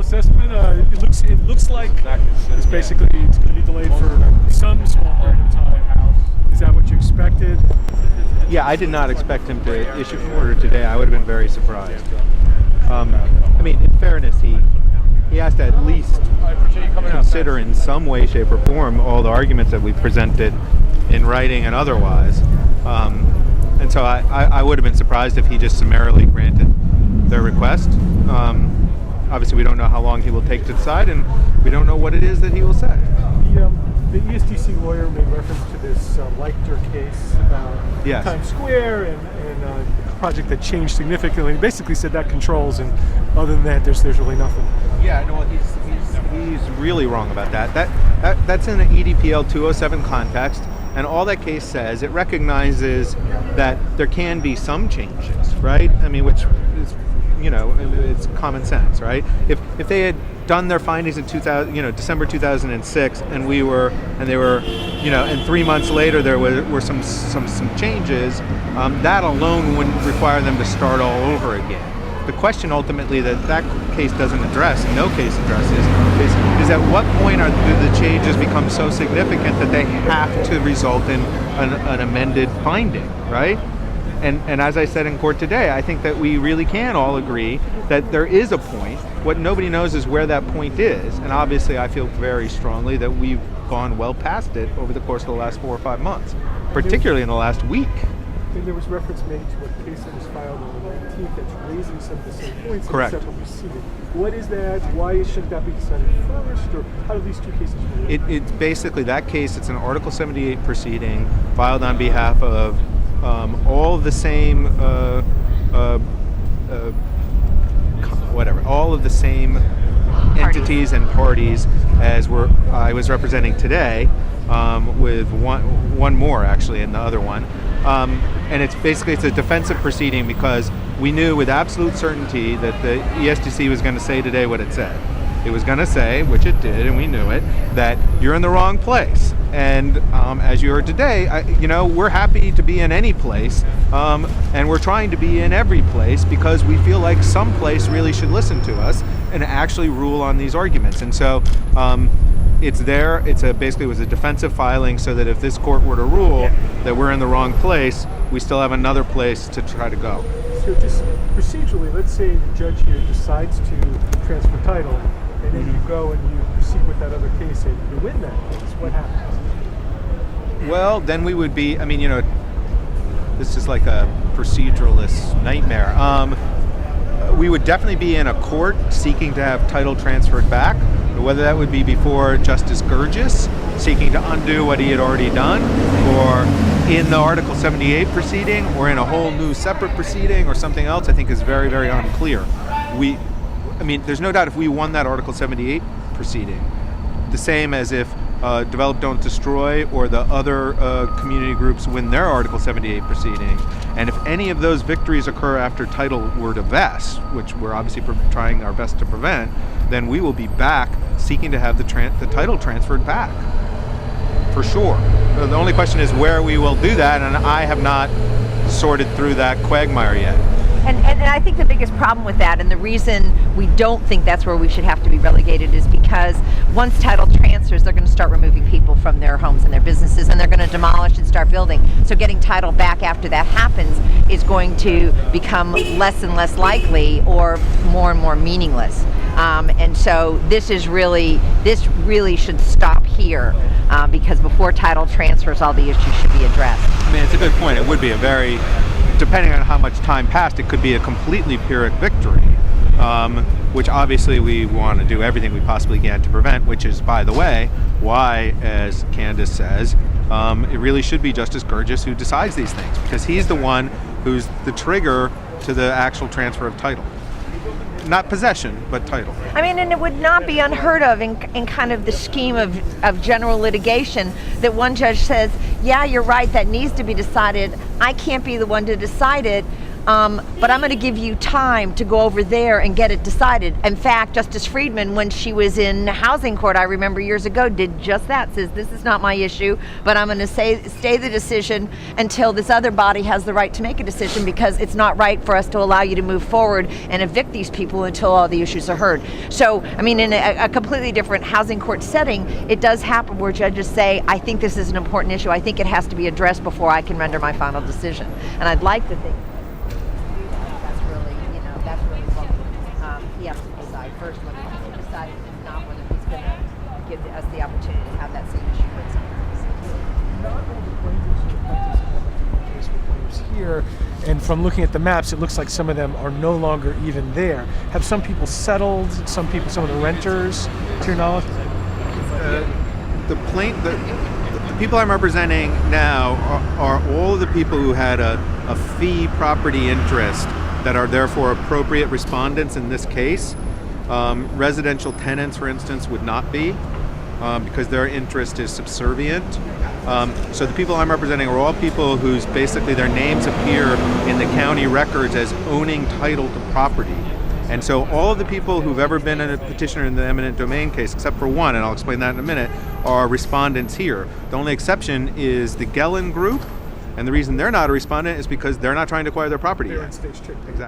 final assessment? It looks like it's basically it's going to be delayed for some small period of time. Is that what you expected? Yeah, I did not expect him to issue an order today. I would have been very surprised. I mean, in fairness, he has to at least consider in some way, shape, or form all the arguments that we presented in writing and otherwise. And so I would have been surprised if he just summarily granted their request. Obviously, we don't know how long he will take to decide, and we don't know what it is that he will say. The ESDC lawyer made reference to this Leichter case about Times Square and a project that changed significantly. He basically said that controls, and other than that, there's really nothing. Yeah, no, he's really wrong about that. That's in an EDPL 207 context, and all that case says, it recognizes that there can be some changes, right? I mean, which is, it's common sense, right? If they had done their findings in December 2006, and they were, and 3 months later there were some changes, that alone wouldn't require them to start all over again. The question ultimately that case doesn't address, and no case addresses, is at what point do the changes become so significant that they have to result in an amended finding, right? And as I said in court today, I think that we really can all agree that there is a point. What nobody knows is where that point is. And obviously I feel very strongly that we've gone well past it over the course of the last 4 or 5 months, particularly in the last week. And there was reference made to a case that was filed on the 19th that's raising some of the same points. Correct. Except what we see. What is that? Why shouldn't that be decided first? Or how do these two cases relate? It's basically that case. It's an Article 78 proceeding filed on behalf of all of the same all of the same entities and parties as I was representing today, with one more actually in the other one, and it's a defensive proceeding because we knew with absolute certainty that the ESDC was going to say today what it said. It was going to say, which it did, and we knew it, that you're in the wrong place. And as you heard today, we're happy to be in any place, and we're trying to be in every place because we feel like some place really should listen to us and actually rule on these arguments. And so it's there. Basically was a defensive filing so that if this court were to rule that we're in the wrong place, we still have another place to try to go. So just procedurally, let's say the judge here decides to transfer title, and then you go and you proceed with that other case and you win that case. What happens? Well, then we would be, this is like a proceduralist nightmare. We would definitely be in a court seeking to have title transferred back, whether that would be before Justice Gerges, seeking to undo what he had already done, or in the Article 78 proceeding, or in a whole new separate proceeding, or something else, I think is very, very unclear. There's no doubt if we won that Article 78 proceeding, the same as if Develop Don't Destroy or the other community groups win their Article 78 proceeding, and if any of those victories occur after title were to vest, which we're obviously trying our best to prevent, then we will be back seeking to have the title transferred back, for sure. The only question is where we will do that, and I have not sorted through that quagmire yet. And I think the biggest problem with that, and the reason we don't think that's where we should have to be relegated, is because once title transfers, they're going to start removing people from their homes and their businesses, and they're going to demolish and start building. So getting title back after that happens is going to become less and less likely, or more and more meaningless. And so this really should stop here, because before title transfers, all the issues should be addressed. It's a good point. It would be depending on how much time passed, it could be a completely Pyrrhic victory, which obviously we want to do everything we possibly can to prevent, which is, by the way, why, as Candace says, it really should be Justice Gerges who decides these things, because he's the one who's the trigger to the actual transfer of title. Not possession, but title. And it would not be unheard of in kind of the scheme of general litigation that one judge says, yeah, you're right, that needs to be decided. I can't be the one to decide it. but I'm going to give you time to go over there and get it decided. In fact, Justice Friedman, when she was in housing court, I remember years ago, did just that. Says, this is not my issue, but I'm going to stay the decision until this other body has the right to make a decision, because it's not right for us to allow you to move forward and evict these people until all the issues are heard. So, I mean, in a completely different housing court setting, it does happen where judges say, I think this is an important issue. I think it has to be addressed before I can render my final decision. And I'd like to think that's really what he has to decide first, whether he decides, if not, whether he's going to give us the opportunity to have that same issue with someone else. Not all the plaintiffs here, and from looking at the maps, it looks like some of them are no longer even there. Have some people settled? Some of the renters, to your knowledge? The people I'm representing now are all of the people who had a fee property interest that are therefore appropriate respondents in this case. Residential tenants, for instance, would not be, because their interest is subservient. So the people I'm representing are all people whose basically their names appear in the county records as owning title to property. And so all of the people who've ever been a petitioner in the eminent domain case, except for one, and I'll explain that in a minute, are respondents here. The only exception is the Gellin group, and the reason they're not a respondent is because they're not trying to acquire their property yet. Stage 2. Exactly.